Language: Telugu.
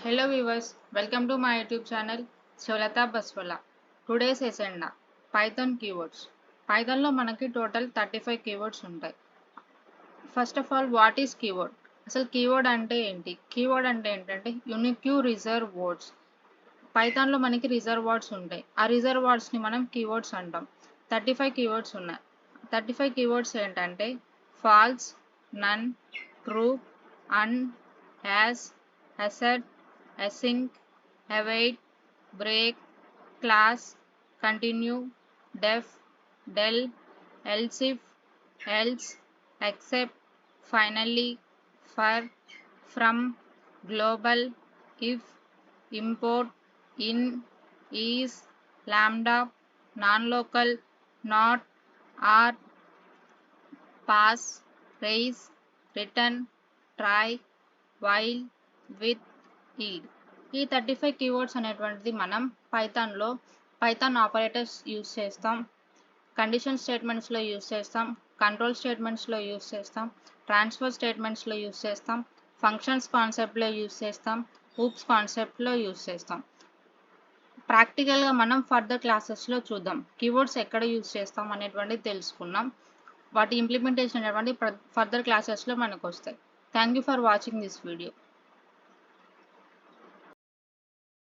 Hello viewers, welcome to my YouTube channel Shivalata Baswala. Today's agenda Python keywords. Python లో మనకి టోటల్ 35 keywords ఉంటాయి. First of all what is keyword? అసలు కీవర్డ్ అంటే ఏంటి? కీవర్డ్ అంటే ఏంటంటే యూనిక్ రిజర్వ్ వర్డ్స్. పైథాన్లో మనకి రిజర్వ్ వర్డ్స్ ఉంటాయి. ఆ రిజర్వ్ వర్డ్స్ని మనం కీవర్డ్స్ అంటాం. 35 keywords ఉన్నాయి. 35 keywords ఏంటంటే false, none, true, and, as, assert, async, await, break, class, continue, def, del, else if, else, except, finally, for, from, global, if, import, in, is, lambda, non-local, not, are, pass, raise, return, try, while, with, ఈడ్. ఈ 35 keywords అనేటువంటిది మనం పైథాన్లో పైథాన్ ఆపరేటర్స్ యూస్ చేస్తాం, కండిషన్ స్టేట్మెంట్స్లో యూస్ చేస్తాం, కంట్రోల్ స్టేట్మెంట్స్లో యూస్ చేస్తాం, ట్రాన్స్ఫర్ స్టేట్మెంట్స్లో యూస్ చేస్తాం, ఫంక్షన్స్ కాన్సెప్ట్లో యూస్ చేస్తాం, ఊప్స్ కాన్సెప్ట్లో యూస్ చేస్తాం. ప్రాక్టికల్గా మనం ఫర్దర్ క్లాసెస్లో చూద్దాం. కీవర్డ్స్ ఎక్కడ యూస్ చేస్తాం అనేటువంటిది తెలుసుకున్నాం. వాటి ఇంప్లిమెంటేషన్ అనేటువంటి ఫర్దర్ క్లాసెస్లో మనకు వస్తాయి. Thank you for watching this video.